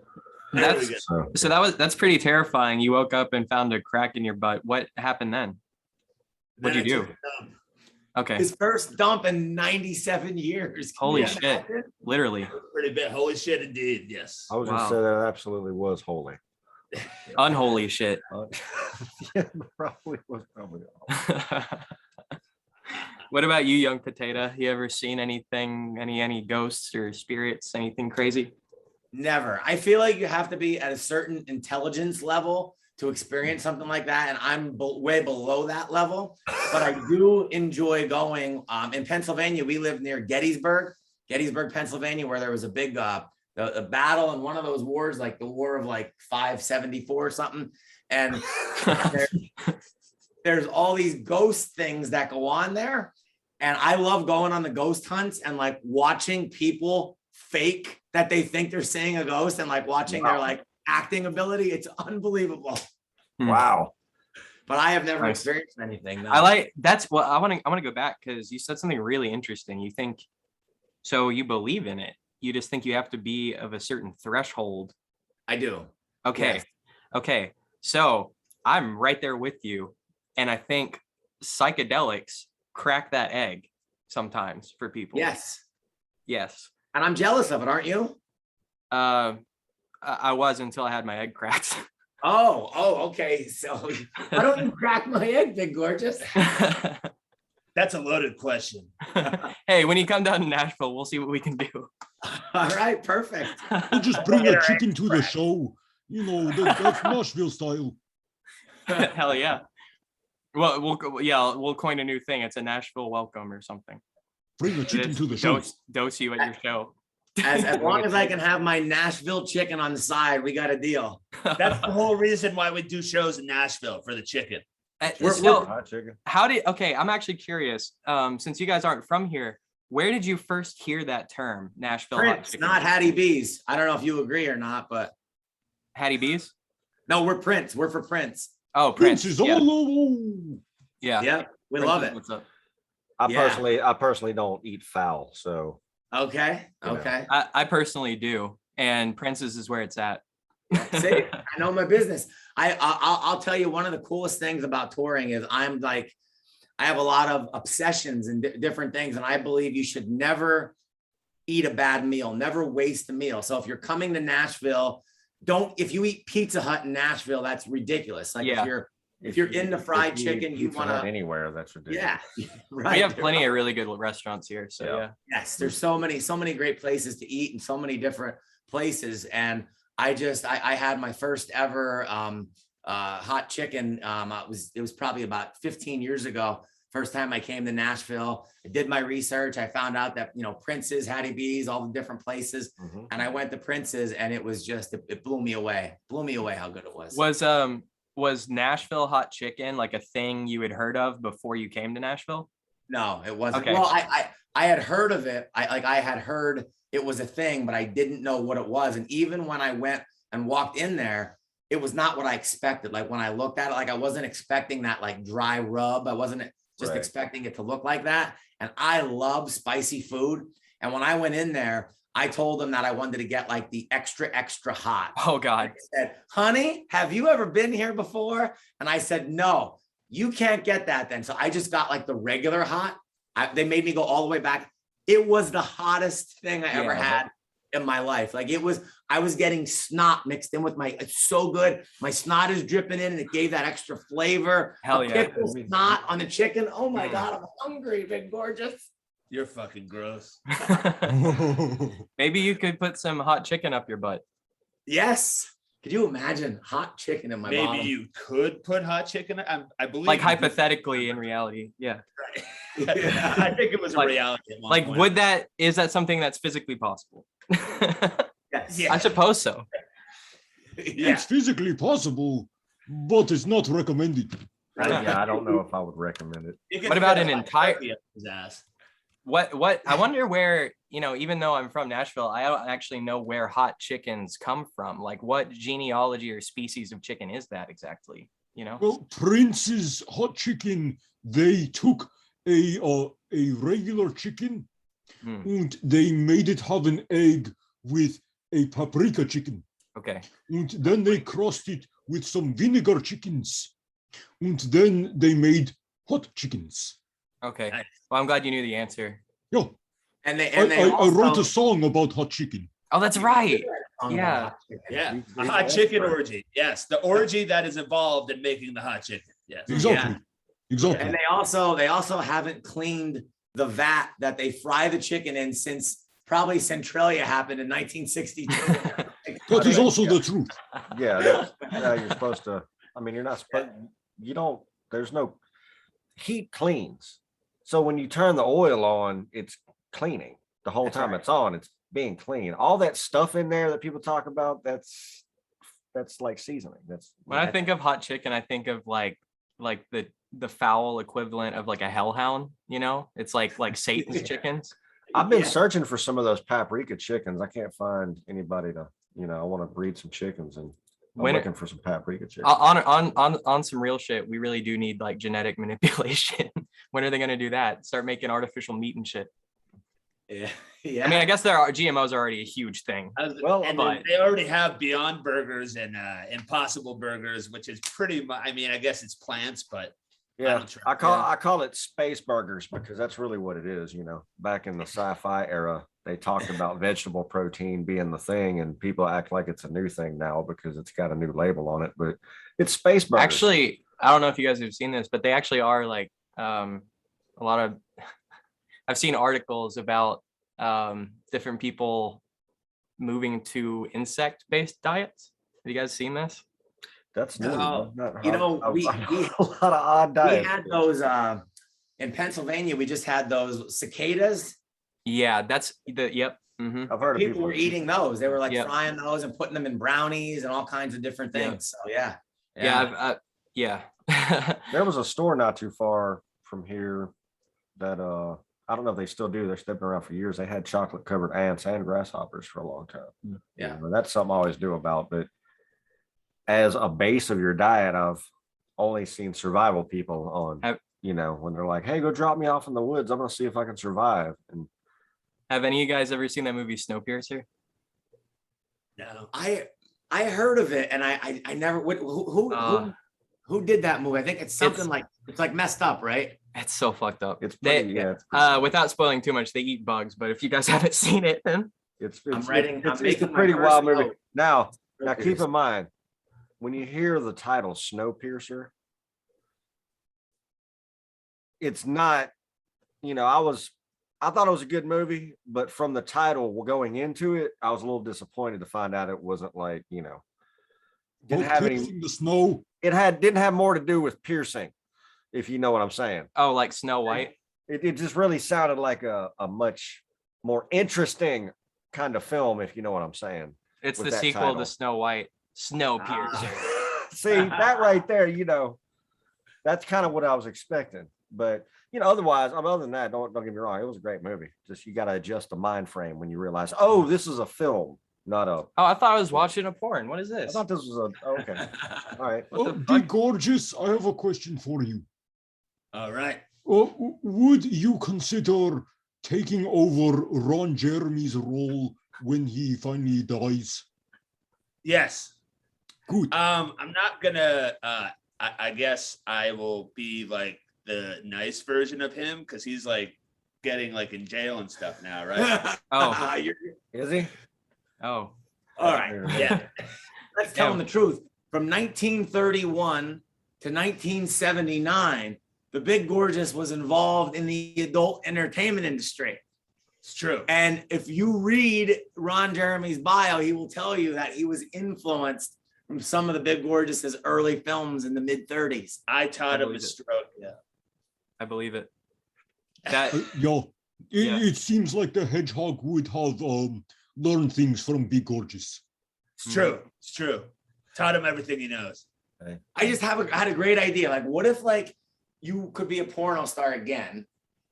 That's pretty terrifying. You woke up and found a crack in your butt. What happened then? What'd you do? Okay. His first dump in 97 years. Holy shit. Literally. Pretty bit. Holy shit indeed. Yes. I was gonna say that absolutely was holy. Unholy shit. Yeah, probably was What about you, young Potata? You ever seen anything, any ghosts or spirits, anything crazy? Never. I feel like you have to be at a certain intelligence level to experience something like that. And I'm way below that level, but I do enjoy going. In Pennsylvania, we live near Gettysburg, Pennsylvania, where there was a big a battle in one of those wars, like the War of like 574 or something. And there's all these ghost things that go on there. And I love going on the ghost hunts and like watching people fake that they think they're seeing a ghost and like watching their like acting ability. It's unbelievable. Wow. But I have never experienced anything. No. I like that's what I want to go back because you said something really interesting. You think so you believe in it. You just think you have to be of a certain threshold. I do. Okay. Yes. Okay. So I'm right there with you. And I think psychedelics crack that egg sometimes for people. Yes. Yes. And I'm jealous of it, aren't you? I was until I had my egg cracked. Oh, okay. So why don't you crack my egg, Big Gorgeous? That's a loaded question. Hey, when you come down to Nashville, we'll see what we can do. All right, perfect. We'll just bring a chicken to the show. You know, that's Nashville style. Hell yeah. Well, we'll coin a new thing. It's a Nashville welcome or something. Bring a chicken to the show. Dose you at your show. As long as I can have my Nashville chicken on the side, we got a deal. That's the whole reason why we do shows in Nashville, for the chicken. Okay, I'm actually curious. Since you guys aren't from here, where did you first hear that term, Nashville hot Prince, chicken? not Hattie B's. I don't know if you agree or not, but Hattie B's? no, we're Prince. We're for Prince. Oh, Prince is all over. Yeah. Yep, we Prince love is it. what's up. I personally don't eat fowl, so Okay. You know. Okay. I personally do, and Prince's is where it's at. See, I know my business. I'll tell you, one of the coolest things about touring is I have a lot of obsessions and different things, and I believe you should never eat a bad meal, never waste a meal. So if you're coming to Nashville, if you eat Pizza Hut in Nashville, that's ridiculous. Like if you're into fried chicken, you want to anywhere, that's ridiculous. Yeah, right. We have plenty of really good restaurants here, so yeah. Yes, there's so many great places to eat and so many different places. And I had my first ever hot chicken. It was probably about 15 years ago. First time I came to Nashville, I did my research. I found out that, Prince's, Hattie B's, all the different places. And I went to Prince's, and it was just, it blew me away. Blew me away how good it was. Was Nashville hot chicken like a thing you had heard of before you came to Nashville? No, it wasn't. Okay. Well, I had heard of it. I had heard it was a thing, but I didn't know what it was. And even when I went and walked in there, it was not what I expected. Like when I looked at it, like I wasn't expecting that like dry rub. I wasn't just expecting it to look like that. And I love spicy food. And when I went in there, I told them that I wanted to get like the extra hot. Oh God. I said, honey, have you ever been here before? And I said, no, you can't get that then. So I just got like the regular hot. They made me go all the way back. It was the hottest thing I ever had in my life. Like I was getting snot mixed in with it's so good. My snot is dripping in and it gave that extra flavor. Hell yeah. Pickle snot on the chicken. Oh my God, I'm hungry, big gorgeous. You're fucking gross. Maybe you could put some hot chicken up your butt. Yes. Could you imagine hot chicken in my Maybe bottom? you could put hot chicken. I believe. Like hypothetically, in reality, yeah. I think it was a reality. Like, is that something that's physically possible? Yes. I suppose so. Yeah. It's physically possible, but it's not recommended. Yeah, I don't know if I would recommend it. What about an entire? Ass. What I wonder where, even though I'm from Nashville, I don't actually know where hot chickens come from. Like what genealogy or species of chicken is that exactly? Well, Prince's hot chicken, they took a regular chicken and they made it have an egg with a paprika chicken. Okay. And then they crossed it with some vinegar chickens. And then they made hot chickens. Okay. Well, I'm glad you knew the answer. Yeah. And I wrote a song about hot chicken. Oh, that's right. Yeah. Yeah. A hot chicken orgy. Yes. The orgy that is involved in making the hot chicken. Yes. Exactly. Yeah. Exactly. And they also haven't cleaned the vat that they fry the chicken in since probably Centralia happened in 1962. That is also the truth. Yeah. You're supposed to, you're not supposed, there's no heat cleans. So when you turn the oil on, it's cleaning the whole time it's on. It's being clean. All that stuff in there that people talk about, that's like seasoning. When I think of hot chicken, I think of like the foul equivalent of like a hellhound. It's like Satan's chickens. I've been searching for some of those paprika chickens. I can't find anybody to, I want to breed some chickens, and I'm looking for some paprika chickens. On some real shit, we really do need like genetic manipulation. When are they going to do that? Start making artificial meat and shit. Yeah. I guess GMOs are already a huge thing. They already have Beyond Burgers and Impossible Burgers, which is pretty much. I guess it's plants, but yeah, I call it space burgers because that's really what it is. Back in the sci-fi era, they talked about vegetable protein being the thing, and people act like it's a new thing now because it's got a new label on it, but it's space burgers. Actually, I don't know if you guys have seen this, but they actually are like a lot of I've seen articles about different people moving to insect-based diets. Have you guys seen this? That's new. No. Not- You know, I- we a lot of odd diets. had those in Pennsylvania. We just had those cicadas. Yeah, that's the yep. I've heard of People were eating those. They were like Yep. frying those and putting them in brownies and all kinds of different Yep. things. So yeah. Yeah. There was a store not too far from here that I don't know if they still do. They've been around for years. They had chocolate covered ants and grasshoppers for a long time. Yeah. You know, that's something I always do about. But as a base of your diet, I've only seen survival people on, you know, when they're like, hey, go drop me off in the woods. I'm going to see if I can survive. And have any of you guys ever seen that movie Snowpiercer? No, I heard of it and I never who did that movie? I think it's something it's like messed up, right? It's so fucked up. It's pretty, without spoiling too much, they eat bugs, but if you guys haven't seen it, then it's I'm a pretty wild movie. Now keep in mind, when you hear the title Snowpiercer, it's not, you know, I thought it was a good movie, but from the title going into it, I was a little disappointed to find out it wasn't like, you know, didn't have any the snow. It didn't have more to do with piercing, if you know what I'm saying. Oh, like Snow White. It just really sounded like a much more interesting kind of film, if you know what I'm saying. It's the sequel to Snow White, Snowpiercer. See, that right there, you know, that's kind of what I was expecting. But, you know, otherwise, other than that, don't get me wrong, it was a great movie. Just you got to adjust the mind frame when you realize, oh, this is a film, not a. Oh, I thought I was watching a porn. What is this? I thought this was okay. All right. Be gorgeous. I have a question for you. All right. Would you consider taking over Ron Jeremy's role when he finally dies? Yes. Good. I'm not gonna. I guess I will be like the nice version of him because he's like getting like in jail and stuff now, right? Oh, Is he? Oh, all right. Yeah. Let's tell him the truth. From 1931 to 1979, the Big Gorgeous was involved in the adult entertainment industry. It's true. And if you read Ron Jeremy's bio, he will tell you that he was influenced from some of the Big Gorgeous's early films in the mid 30s. I taught him a stroke. Yeah. I believe it. That it seems like the hedgehog would have learned things from Big Gorgeous. It's true. It's true. Taught him everything he knows. I just had a great idea. Like, what if like you could be a porno star again,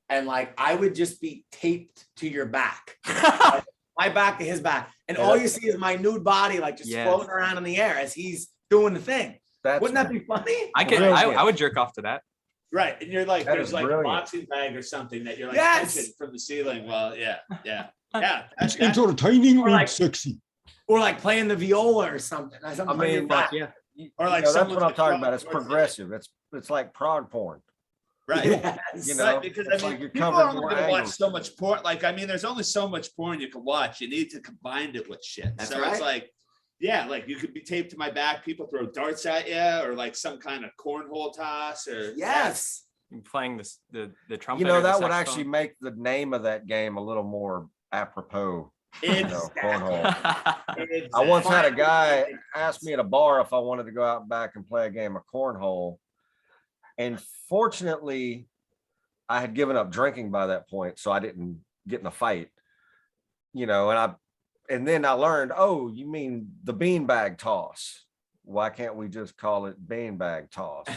and like I would just be taped to your back, like, my back to his back, and all you see is my nude body like just floating around in the air as he's doing the thing. Wouldn't that be funny? I would jerk off to that. Right. And you're like, there's like brilliant. a boxing bag or something that you're like touching from the ceiling. Well, yeah. It's entertaining or and like, sexy. Or like playing the viola or something. I mean, or like that's what I'm talking about. It's progressive. It's like prog porn. Right. Yes. You know, right, because I mean, people are only going to watch so much porn. Like, I mean, there's only so much porn you can watch. You need to combine it with shit. That's so right. It's like, yeah, like you could be taped to my back. People throw darts at you, or like some kind of cornhole toss, or yes, playing the trumpet. You know, that would actually make the name of that game a little more apropos. Exactly. Cornhole. Exactly. I once had a guy ask me at a bar if I wanted to go out and back and play a game of cornhole. And fortunately, I had given up drinking by that point, so I didn't get in a fight. You know, and then I learned, oh, you mean the beanbag toss. Why can't we just call it beanbag toss?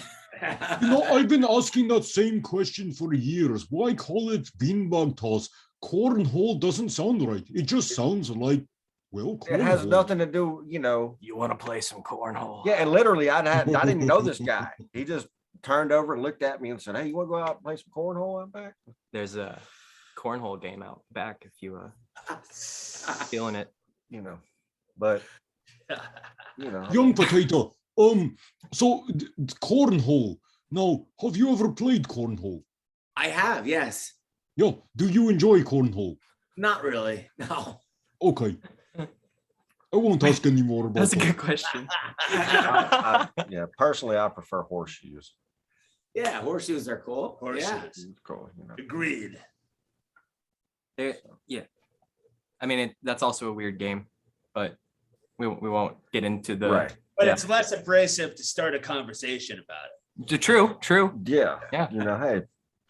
You know, I've been asking that same question for years. Why call it beanbag toss? Cornhole doesn't sound right. It just sounds like, well, cornhole. It has nothing to do, you know. You want to play some cornhole? Yeah, and literally, I didn't know this guy. He just turned over and looked at me and said, "Hey, you want to go out and play some cornhole out back?" There's a cornhole game out back if you feeling it, you know. But you know, young potato. So cornhole. Now, have you ever played cornhole? I have, yes. Yeah. Do you enjoy cornhole? Not really. No. Okay. I won't ask any more about That's a good question. yeah, personally, I prefer horseshoes. Yeah, horseshoes are cool. Horseshoes. Yeah. It's cool, you know. Agreed. Yeah. I mean, that's also a weird game, but we won't get into the. Right. But Yeah. it's less abrasive to start a conversation about it. True. Yeah. Yeah. You know, hey,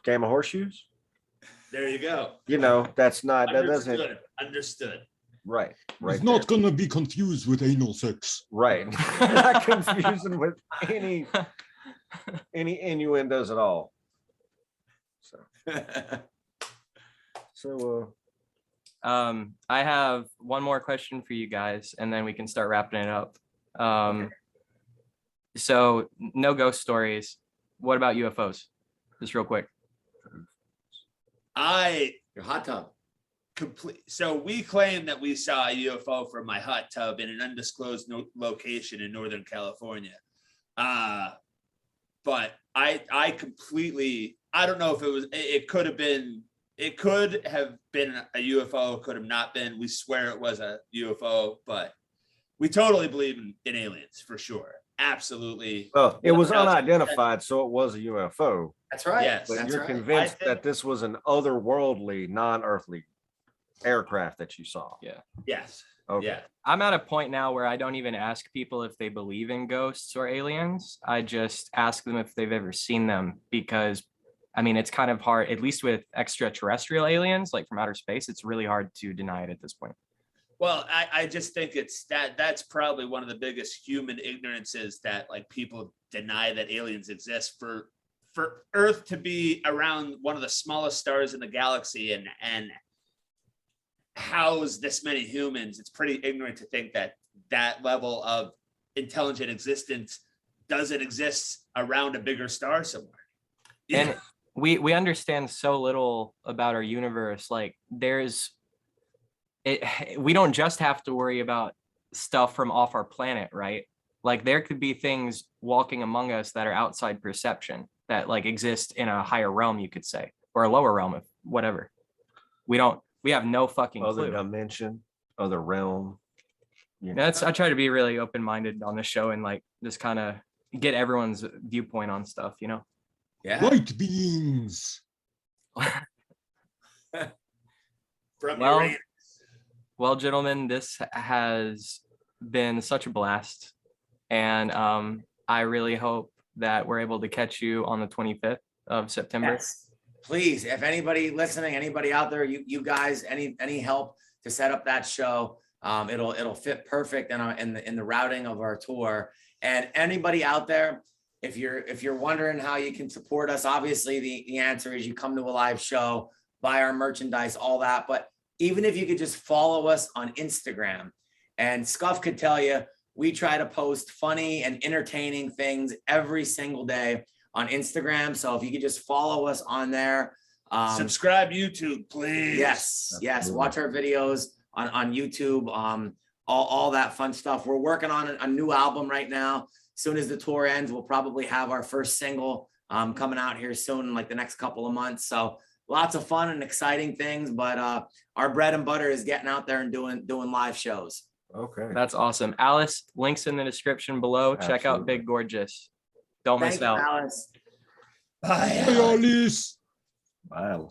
game of horseshoes. There you go. You know, that's not that doesn't Understood. right. It's not gonna be confused with anal sex. Right. Not confusing with any innuendos at all. So I have one more question for you guys, and then we can start wrapping it up. So no ghost stories. What about UFOs? Just real quick. Your hot tub. So we claim that we saw a UFO from my hot tub in an undisclosed location in Northern California. But I completely, I don't know if it could have been a UFO, could have not been. We swear it was a UFO, but we totally believe in aliens for sure. Absolutely. well, it was unidentified, so it was a UFO. That's right. Yes. But That's you're right. convinced that this was an otherworldly, non-earthly aircraft that you saw. Yeah. Yes. Okay. Yeah. I'm at a point now where I don't even ask people if they believe in ghosts or aliens. I just ask them if they've ever seen them, because I mean, it's kind of hard, at least with extraterrestrial aliens, like from outer space, it's really hard to deny it at this point. Well, I just think that's probably one of the biggest human ignorances, that like people deny that aliens exist. For Earth to be around one of the smallest stars in the galaxy and house this many humans, it's pretty ignorant to think that level of intelligent existence doesn't exist around a bigger star somewhere. Yeah. And we understand so little about our universe. Like we don't just have to worry about stuff from off our planet, right? Like there could be things walking among us that are outside perception that like exist in a higher realm, you could say, or a lower realm, of whatever. We have no fucking Other clue. dimension, other realm. You know. I try to be really open-minded on the show and like just kind of get everyone's viewpoint on stuff, you know? Yeah. Light beams. From Well, Uranus. Well, gentlemen, this has been such a blast. And I really hope that we're able to catch you on the 25th of September. Yes. Please, if anybody listening, anybody out there, you guys, any help to set up that show, it'll fit perfect in the routing of our tour. And anybody out there, if you're wondering how you can support us, obviously the answer is you come to a live show, buy our merchandise, all that. But even if you could just follow us on Instagram, and Scuff could tell you, we try to post funny and entertaining things every single day on Instagram. So if you could just follow us on there. Subscribe YouTube, please. Yes. Absolutely. Yes. Watch our videos on YouTube. All that fun stuff. We're working on a new album right now. As soon as the tour ends, we'll probably have our first single coming out here soon, like the next couple of months. So lots of fun and exciting things, but our bread and butter is getting out there and doing live shows. Okay. That's awesome. Alice, links in the description below. Check out Absolutely. Big Gorgeous. Don't miss Thank you, out. Alice. Bye. Hey, Alice. Wow.